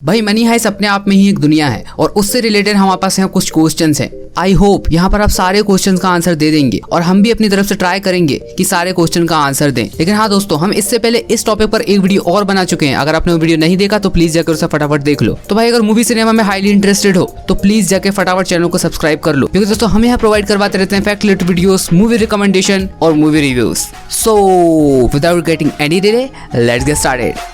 भाई money heist अपने आप में ही एक दुनिया है और उससे रिलेटेड हमारे पास यहाँ कुछ क्वेश्चंस हैं। आई होप यहाँ पर आप सारे क्वेश्चंस का आंसर दे देंगे और हम भी अपनी तरफ से ट्राई करेंगे कि सारे क्वेश्चन का आंसर दें। लेकिन हाँ दोस्तों, हम इससे पहले इस टॉपिक पर एक वीडियो और बना चुके हैं। अगर आपने वो वीडियो नहीं देखा तो प्लीज जाकर उसे फटाफट देख लो। तो भाई अगर मूवी सिनेमा में हाईली इंटरेस्टेड हो तो प्लीज जाके फटाफट चैनल को सब्सक्राइब कर लो, क्योंकि दोस्तों हम यहाँ प्रोवाइड करवाते रहते हैं fact related videos, movie recommendation और movie reviews. So without getting any delay, let's get started.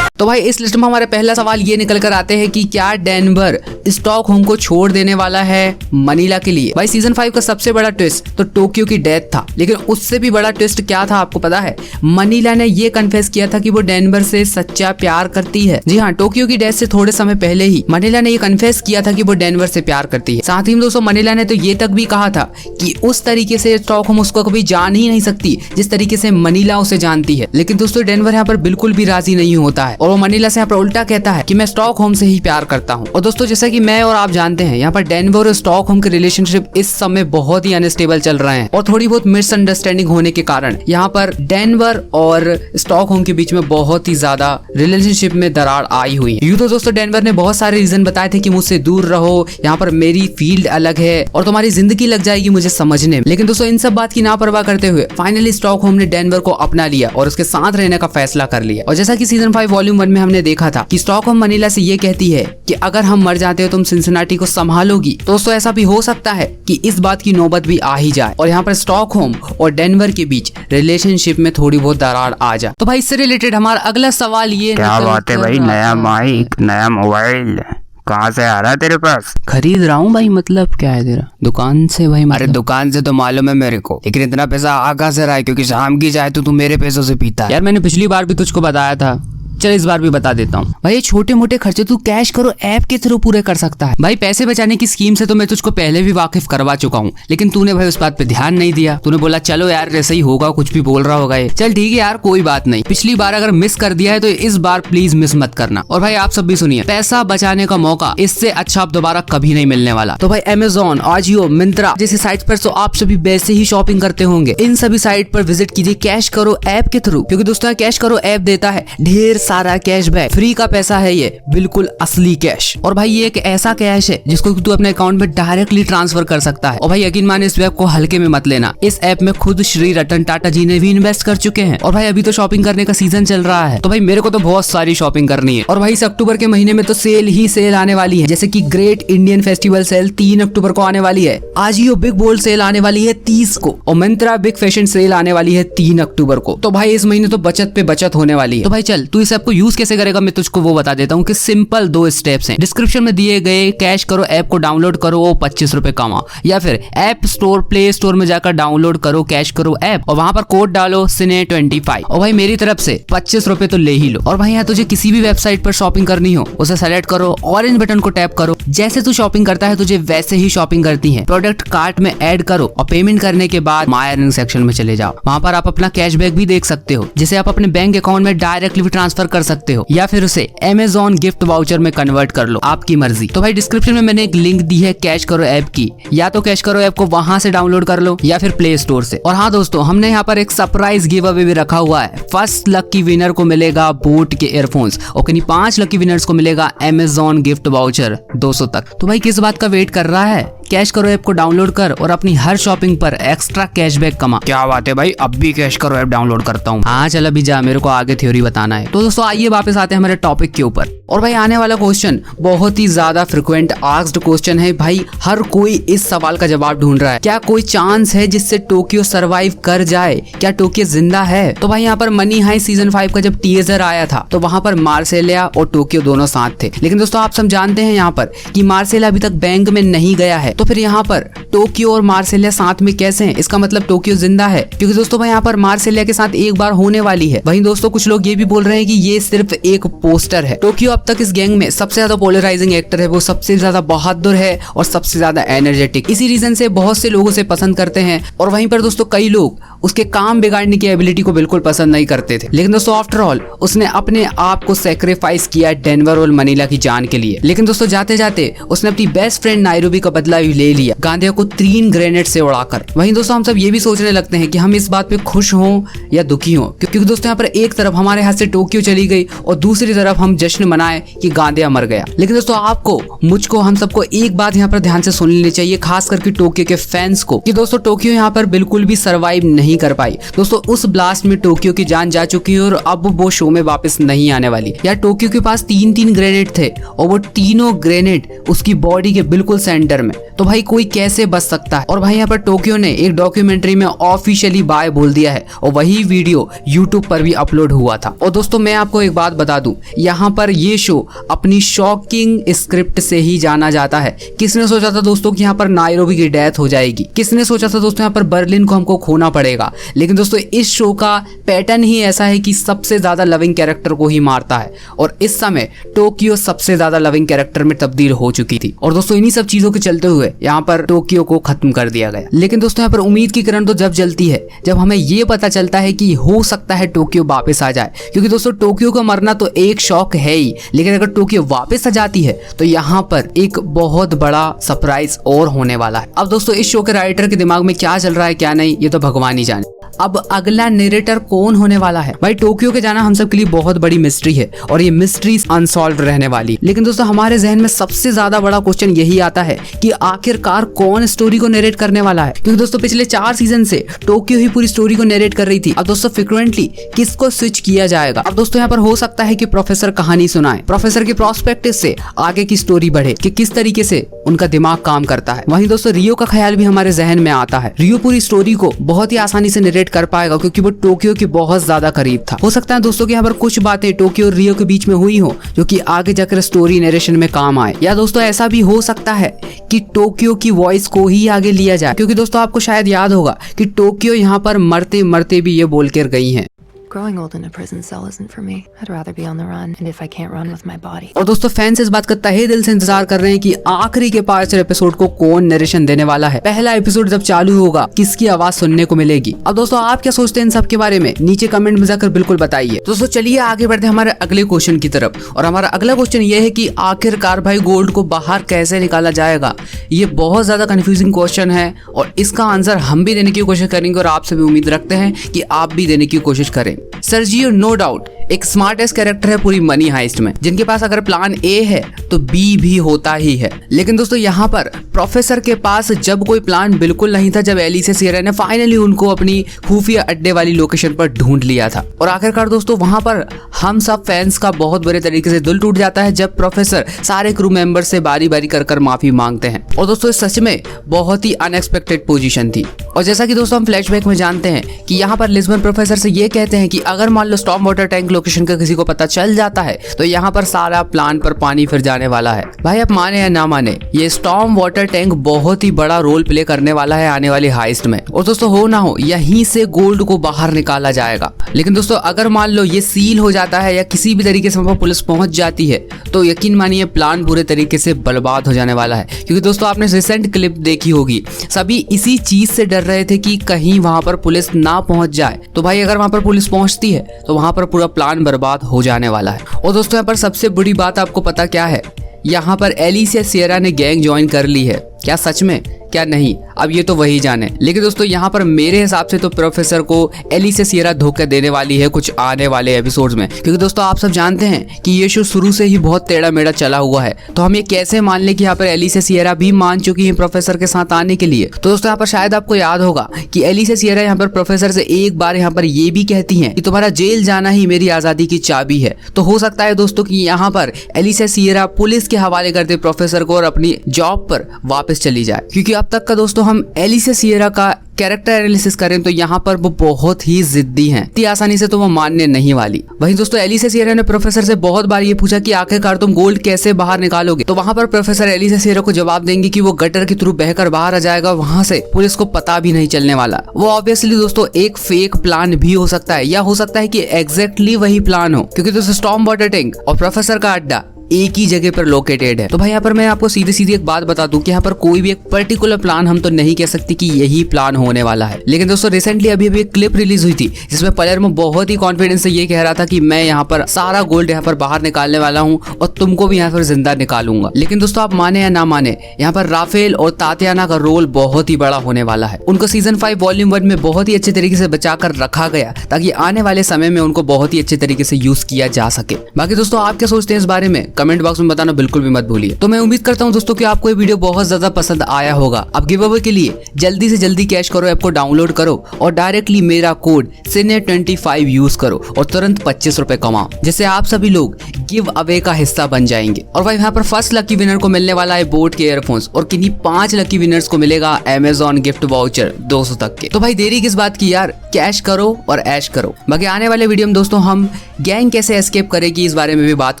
तो भाई इस लिस्ट में हमारे पहला सवाल ये निकल कर आते हैं कि क्या डेनवर स्टॉकहोम को छोड़ देने वाला है मनीला के लिए। भाई सीजन 5 का सबसे बड़ा ट्विस्ट तो टोक्यो की डेथ था, लेकिन उससे भी बड़ा ट्विस्ट क्या था आपको पता है? मनीला ने ये कन्फेस किया था कि वो डेनवर से सच्चा प्यार करती है। जी हाँ, टोक्यो की डेथ से थोड़े समय पहले ही मनीला ने ये कन्फेस किया था कि वो डेनवर से प्यार करती है। साथ ही दोस्तों मनीला ने तो ये तक भी कहा था कि उस तरीके से स्टॉकहोम उसको कभी जान ही नहीं सकती जिस तरीके से मनीला उसे जानती है। लेकिन दोस्तों डेनवर यहाँ पर बिल्कुल भी राजी नहीं होता है और वो मनीला से यहाँ पर उल्टा कहता है कि मैं स्टॉकहोम से ही प्यार करता हूँ। और दोस्तों जैसा कि मैं और आप जानते हैं, यहाँ पर डेनवर और स्टॉकहोम के रिलेशनशिप इस समय बहुत ही अनस्टेबल चल रहे हैं और थोड़ी बहुत मिसअंडरस्टैंडिंग होने के कारण यहाँ पर डेनवर और स्टॉकहोम के बीच में बहुत ही ज्यादा रिलेशनशिप में दरार आई हुई है। यूं तो दोस्तों डेनवर ने बहुत सारे रीजन बताए थे कि मुझसे दूर रहो, यहाँ पर मेरी फील्ड अलग है और तुम्हारी जिंदगी लग जाएगी मुझे समझने में। लेकिन दोस्तों इन सब बात की ना परवाह करते हुए फाइनली स्टॉकहोम ने डेनवर को अपना लिया और उसके साथ रहने का फैसला कर लिया। और जैसा कि सीजन 5 वॉल्यूम 1 में हमने देखा था कि स्टॉकहोम मनीला से ये कहती है कि अगर हम मर जाते हो तुम सिंसिनाटी को संभालोगी। तो दोस्तों ऐसा भी हो सकता है कि इस बात की नौबत भी आ ही जाए और यहाँ पर स्टॉकहोम और डेनवर के बीच रिलेशनशिप में थोड़ी बहुत दरार आ जाए। तो भाई इससे रिलेटेड हमारा अगला सवाल ये क्या बात है भाई, नया माइक, नया मोबाइल कहाँ से आ रहा है तेरे पास? खरीद रहा हूँ भाई। मतलब क्या है तेरा? दुकान से भाई। अरे दुकान से तो मालूम है मेरे को, लेकिन इतना पैसा आ कहाँ से रहा है? क्योंकि शाम की चाय तो तू मेरे पैसों से पीता है। यार मैंने पिछली बार भी तुझको बताया था, चल इस बार भी बता देता हूँ भाई। ये छोटे मोटे खर्चे तू कैश करो ऐप के थ्रू पूरे कर सकता है। भाई पैसे बचाने की स्कीम से तो मैं तुझको पहले भी वाकिफ करवा चुका हूँ, लेकिन तूने भाई उस बात पे ध्यान नहीं दिया। तूने बोला चलो यार ऐसा ही होगा, कुछ भी बोल रहा होगा ये। चल ठीक है यार, कोई बात नहीं। पिछली बार अगर मिस कर दिया है तो इस बार प्लीज मिस मत करना। और भाई आप सब भी सुनिए, पैसा बचाने का मौका इससे अच्छा आप दोबारा कभी नहीं मिलने वाला। तो भाई अमेज़न, आजियो, मिंत्रा जैसे साइट पर तो आप सभी वैसे ही शॉपिंग करते होंगे। इन सभी साइट पर विजिट कीजिए कैश करो ऐप के थ्रू, क्योंकि दोस्तों कैश करो ऐप देता है ढेर सारा कैशबैक। फ्री का पैसा है ये, बिल्कुल असली कैश। और भाई ये एक ऐसा कैश है जिसको तू अपने अकाउंट में डायरेक्टली ट्रांसफर कर सकता है। और भाई यकीन माने इस ऐप को हल्के में मत लेना। इस ऐप में खुद श्री रतन टाटा जी ने भी इन्वेस्ट कर चुके हैं। और भाई अभी तो शॉपिंग करने का सीजन चल रहा है, तो भाई मेरे को तो बहुत सारी शॉपिंग करनी है। और भाई इस अक्टूबर के महीने में तो सेल ही सेल आने वाली है, जैसे कि ग्रेट इंडियन फेस्टिवल सेल 3 अक्टूबर को आने वाली है। आजियो बिग बोल्ड सेल आने वाली है 30 को और मिंत्रा बिग फैशन सेल आने वाली है 3 अक्टूबर को। तो भाई इस महीने तो बचत पे बचत होने वाली है। तो भाई चल तू इस ऐप को यूज कैसे करेगा मैं तुझको वो बता देता हूँ कि सिंपल 2 स्टेप्स हैं। डिस्क्रिप्शन में दिए गए कैश करो ऐप को डाउनलोड करो, वो 25 रुपए कमाओ, या फिर ऐप स्टोर प्ले स्टोर में जाकर डाउनलोड करो कैश करो ऐप और वहां पर कोड डालो सिने25 और भाई मेरी तरफ से 25 रुपए तो ले ही लो। और भाई यहाँ तुझे किसी भी वेबसाइट पर शॉपिंग करनी हो उसे सेलेक्ट करो, ऑरेंज बटन को टैप करो। जैसे तू शॉपिंग करता है तुझे वैसे ही शॉपिंग करती है। प्रोडक्ट कार्ट में ऐड करो और पेमेंट करने के बाद माय अर्निंग सेक्शन में चले जाओ। वहां पर आप अपना कैशबैक भी देख सकते हो, जिसे आप अपने बैंक अकाउंट में डायरेक्टली भी ट्रांसफर कर सकते हो या फिर उसे अमेज़न गिफ्ट वाउचर में कन्वर्ट कर लो, आपकी मर्जी। तो भाई डिस्क्रिप्शन में मैंने एक लिंक दी है कैश करो ऐप की, या तो कैश करो ऐप को वहां से डाउनलोड कर लो या फिर प्ले स्टोर से। और हाँ दोस्तों, हमने यहाँ पर एक सरप्राइज गिव अवे भी रखा हुआ है। फर्स्ट लकी विनर को मिलेगा बोट के एयरफोन्स और कहीं 5 लकी विनर्स को मिलेगा अमेज़न गिफ्ट वाउचर 200 तक। तो भाई किस बात का वेट कर रहा है? कैश करो ऐप को डाउनलोड कर और अपनी हर शॉपिंग पर एक्स्ट्रा कैशबैक कमा। क्या बात है भाई, अब भी कैश करो ऐप डाउनलोड करता हूँ। हाँ चल अभी जा, मेरे को आगे थ्योरी बताना है। तो दोस्तों आइए वापस आते हैं हमारे टॉपिक के ऊपर। और भाई आने वाला क्वेश्चन बहुत ही ज्यादा फ्रिक्वेंट आस्क्ड क्वेश्चन है। भाई हर कोई इस सवाल का जवाब ढूंढ रहा है, क्या कोई चांस है जिससे टोक्यो सरवाइव कर जाए? क्या टोक्यो जिंदा है? तो भाई यहाँ पर मनी हाइस्ट सीजन 5 का जब टीजर आया था तो वहां पर मार्सेलिया और टोक्यो दोनों साथ थे। लेकिन दोस्तों आप सब जानते हैं यहाँ पर कि मार्सेलिया अभी तक बैंक में नहीं गया है, तो फिर यहाँ पर टोक्यो और मार्सेलिया साथ में कैसे हैं? इसका मतलब टोक्यो जिंदा है, क्योंकि दोस्तों भाई यहाँ पर मार्सेलिया के साथ एक बार होने वाली है। वहीं दोस्तों कुछ लोग ये भी बोल रहे हैं कि ये सिर्फ एक पोस्टर है। टोक्यो अब तक इस गैंग में सबसे ज्यादा पोलराइजिंग एक्टर है, वो सबसे ज्यादा बहादुर है और सबसे ज्यादा एनर्जेटिक। इसी रीजन से बहुत से लोग उसे पसंद करते हैं। और वहीं पर दोस्तों कई लोग उसके काम बिगाड़ने की एबिलिटी को बिल्कुल पसंद नहीं करते थे। लेकिन दोस्तों आफ्टर ऑल उसने अपने आप को सेक्रीफाइस किया डेनवर और मनीला की जान के लिए। लेकिन दोस्तों जाते जाते उसने अपनी बेस्ट फ्रेंड नायरोबी का बदला सरवाइव ले लिया गांधीया को 3 ग्रेनेड से उड़ाकर। वहीं दोस्तों हम सब ये भी सोचने लगते हैं कि हम इस बात पे खुश हों या दुखी हों, क्योंकि दोस्तों यहाँ पर एक तरफ हमारे हाथ से टोक्यो चली गई और दूसरी तरफ हम जश्न मनाए कि गांधीया मर गया। लेकिन दोस्तों आपको, मुझको, हम सबको एक बात यहाँ पर ध्यान से सुन लेनी चाहिए, खास करके टोक्यो के फैंस को, कि दोस्तों टोक्यो यहाँ पर बिल्कुल भी सरवाइव नहीं कर पाई। दोस्तों उस ब्लास्ट में टोक्यो की जान जा चुकी है और अब वो शो में वापस नहीं आने वाली। यार टोक्यो के पास 3 ग्रेनेड थे और वो तीनों ग्रेनेड उसकी बॉडी के बिल्कुल सेंटर में, तो भाई कोई कैसे बच सकता है। और भाई यहाँ पर टोक्यो ने एक डॉक्यूमेंट्री में ऑफिशियली बाय बोल दिया है और वही वीडियो यूट्यूब पर भी अपलोड हुआ था। और दोस्तों मैं आपको एक बात बता दूं, यहाँ पर ये शो अपनी शॉकिंग स्क्रिप्ट से ही जाना जाता है। किसने सोचा था दोस्तों कि यहाँ पर नायरोबी की डेथ हो जाएगी, किसने सोचा था दोस्तों यहाँ पर बर्लिन को हमको खोना पड़ेगा। लेकिन दोस्तों इस शो का पैटर्न ही ऐसा है कि सबसे ज्यादा लविंग कैरेक्टर को ही मारता है और इस समय टोक्यो सबसे ज्यादा लविंग कैरेक्टर में तब्दील हो चुकी थी। और दोस्तों इन्हीं सब चीजों के चलते हुए यहाँ पर टोक्यो को खत्म कर दिया गया। लेकिन दोस्तों यहाँ पर उम्मीद की किरण तो जब जलती है जब हमें ये पता चलता है कि हो सकता है टोक्यो वापस आ जाए, क्योंकि दोस्तों टोक्यो का मरना तो एक शौक है ही, लेकिन अगर टोक्यो वापस आ जाती है तो यहाँ पर एक बहुत बड़ा सरप्राइज और होने वाला है। अब दोस्तों इस शो के राइटर के दिमाग में क्या चल रहा है क्या नहीं, ये तो भगवान ही जाने। अब अगला नरेटर कौन होने वाला है? भाई टोक्यो के जाना हम सब के लिए बहुत बड़ी मिस्ट्री है और ये मिस्ट्री अनसॉल्व रहने वाली। लेकिन दोस्तों हमारे जहन में सबसे ज्यादा बड़ा क्वेश्चन यही आता है कि आखिरकार कौन स्टोरी को नरेट करने वाला है, क्योंकि दोस्तों पिछले 4 सीजन से टोक्यो ही पूरी स्टोरी को नरेट कर रही थी। अब दोस्तों फ्रिक्वेंटली किसको स्विच किया जाएगा? अब दोस्तों यहाँ पर हो सकता है कि प्रोफेसर कहानी सुनाए, प्रोफेसर के प्रोस्पेक्टिव से आगे की स्टोरी बढ़े कि किस तरीके से उनका दिमाग काम करता है। वहीं दोस्तों रियो का ख्याल भी हमारे जहन में आता है। रियो पूरी स्टोरी को बहुत ही आसानी से नरेट कर पाएगा क्योंकि वो टोक्यो के बहुत ज्यादा करीब था। हो सकता है दोस्तों कि यहाँ पर कुछ बातें टोक्यो और रियो के बीच में हुई हो जो कि आगे जाकर स्टोरी नरेशन में काम आए, या दोस्तों ऐसा भी हो सकता है कि टोक्यो की वॉइस को ही आगे लिया जाए, क्योंकि दोस्तों आपको शायद याद होगा कि टोक्यो यहाँ पर मरते मरते भी ये बोल कर गई हैं। Growing old in a prison cell isn't for me. I'd rather be on the run, and if I can't run with my body. और दोस्तों फैंस इस बात का तहे दिल से इंतजार कर रहे हैं कि आखिरी के 5 एपिसोड को कौन नरेशन देने वाला है। पहला एपिसोड जब चालू होगा किसकी आवाज सुनने को मिलेगी। अब दोस्तों आप क्या सोचते हैं इन सब के बारे में, नीचे कमेंट में जाकर बिल्कुल बताइए। दोस्तों चलिए आगे बढ़ते हैं हमारे अगले क्वेश्चन की तरफ, और हमारा अगला क्वेश्चन ये है कि आखिरकार भाई गोल्ड को बाहर कैसे निकाला जाएगा। ये बहुत ज्यादा कंफ्यूजिंग क्वेश्चन है और इसका आंसर हम भी देने की कोशिश करेंगे और आपसे भी उम्मीद रखते हैं कि आप भी देने की कोशिश करें। सर्जियो नो डाउट एक स्मार्टेस्ट कैरेक्टर है पूरी मनी हाइस्ट में, जिनके पास अगर प्लान ए है तो बी भी होता ही है। लेकिन दोस्तों यहाँ पर प्रोफेसर के पास जब कोई प्लान बिल्कुल नहीं था, जब एलिसिया सियरा ने फाइनली उनको अपनी खुफिया अड्डे वाली लोकेशन पर ढूंढ लिया था, और आखिरकार दोस्तों वहां पर हम सब फैंस का बहुत बुरे तरीके से दिल टूट जाता है जब प्रोफेसर सारे क्रू मेंबर से बारी बारी कर माफी मांगते हैं। और दोस्तों सच में बहुत ही अनएक्सपेक्टेड पोजीशन थी। और जैसा कि दोस्तों हम फ्लैशबैक में जानते हैं कि यहाँ पर लिस्बन प्रोफेसर से ये कहते हैं कि अगर मान लो स्टॉर्म वाटर टैंक लोकेशन का किसी को पता चल जाता है तो यहाँ पर सारा प्लान पर पानी फिर जाने वाला है। भाई आप माने या ना माने, ये स्टॉर्म वाटर टैंक बहुत ही बड़ा रोल प्ले करने वाला है आने वाली हाइस्ट में। और दोस्तों हो ना हो यहीं से गोल्ड को बाहर निकाला जाएगा। लेकिन दोस्तों अगर मान लो ये सील हो जाता है या किसी भी तरीके से वहां पर पुलिस पहुंच जाती है तो यकीन मानिए प्लान पूरे तरीके से बर्बाद हो जाने वाला है, क्योंकि दोस्तों आपने रिसेंट क्लिप देखी होगी, सभी इसी चीज से डर रहे थे कि कहीं वहां पर पुलिस ना पहुंच जाए। तो भाई अगर वहां पर पुलिस पहुंचती है तो वहां पर पूरा प्लान बर्बाद हो जाने वाला है। और दोस्तों यहाँ पर सबसे बड़ी बात आपको पता क्या है, यहाँ पर एलिसिया सियरा ने गैंग ज्वाइन कर ली है। क्या सच में, क्या नहीं, अब ये तो वही जाने। लेकिन दोस्तों यहाँ पर मेरे हिसाब से तो प्रोफेसर को एलिसिया सियरा धोखा देने वाली है कुछ आने वाले एपिसोड्स में, क्योंकि दोस्तों आप सब जानते हैं कि ये शो शुरू से ही बहुत टेढ़ा मेढ़ा चला हुआ है। तो हम ये कैसे मान ले कि यहाँ पर एलिसिया सियरा भी मान चुकी है प्रोफेसर के साथ आने के लिए। तो दोस्तों यहाँ पर शायद आपको याद होगा कि एलिसिया सियरा यहाँ पर प्रोफेसर से एक बार यहाँ पर ये भी कहती है कि तुम्हारा जेल जाना ही मेरी आजादी की चाबी है। तो हो सकता है दोस्तों कि यहाँ पर एलिसिया सियरा पुलिस के हवाले कर दे प्रोफेसर को और अपनी जॉब पर वापस चली जाए, क्योंकि अब तक का दोस्तों हम एलिसिया सियरा का कैरेक्टर एनालिसिस करें तो यहाँ पर वो बहुत ही जिद्दी हैं, इतनी आसानी से तो वो मानने नहीं वाली। वहीं दोस्तों एलिसिया सियरा ने प्रोफेसर से बहुत बार ये पूछा कि आखिरकार तुम गोल्ड कैसे बाहर निकालोगे, तो वहां पर प्रोफेसर एलिसिया सियरा को जवाब देंगे कि वो गटर के थ्रू बहकर बाहर आ जाएगा, वहां से पुलिस को पता भी नहीं चलने वाला। वो ऑब्वियसली दोस्तों एक फेक प्लान भी हो सकता है, या हो सकता है कि एग्जैक्टली वही प्लान हो, क्योंकि दोस्तों स्टॉर्म वाटर टैंक और प्रोफेसर का अड्डा एक ही जगह पर लोकेटेड है। तो भाई यहाँ पर मैं आपको सीधी सीधी एक बात बता दूं कि यहाँ पर कोई भी एक पर्टिकुलर प्लान हम तो नहीं कह सकते कि यही प्लान होने वाला है। लेकिन दोस्तों रिसेंटली अभी एक क्लिप रिलीज हुई थी जिसमें पलेर्मो बहुत ही कॉन्फिडेंस से ये कह रहा था कि मैं यहाँ पर सारा गोल्ड यहाँ पर बाहर निकालने वाला हूँ और तुमको भी यहाँ पर जिंदा निकालूंगा। लेकिन दोस्तों आप माने या ना माने, यहाँ पर राफेल और तातियाना का रोल बहुत ही बड़ा होने वाला है। उनको सीजन 5 वॉल्यूम 1 में बहुत ही अच्छे तरीके से बचा कर रखा गया ताकि आने वाले समय में उनको बहुत ही अच्छे तरीके से यूज किया जा सके। बाकी दोस्तों आप क्या सोचते हैं इस बारे में कमेंट बॉक्स में बताना बिल्कुल भी मत भूलिए। तो मैं उम्मीद करता हूँ दोस्तों कि आपको ये वीडियो बहुत ज्यादा पसंद आया होगा। अब गिव अवे के लिए जल्दी से जल्दी कैश करो ऐप को डाउनलोड करो और डायरेक्टली मेरा कोड Cine25 यूज करो और तुरंत 25 रुपए कमाओ, जिससे आप सभी लोग गिव अवे का हिस्सा बन जाएंगे। और भाई यहाँ पर फर्स्ट लकी विनर को मिलने वाला है बोट के ईयरफोन्स और किन्हीं 5 लकी विनर्स को मिलेगा Amazon गिफ्ट वाउचर 200 तक के। तो भाई देरी किस बात की यार, कैश करो और ऐश करो। बाकी आने वाले वीडियो में दोस्तों हम गैंग कैसे एस्केप करेगी इस बारे में भी बात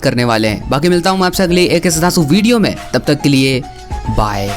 करने वाले हैं। बाकी मिलता हूँ मैं आपसे अगले एक वीडियो में, तब तक के लिए बाय।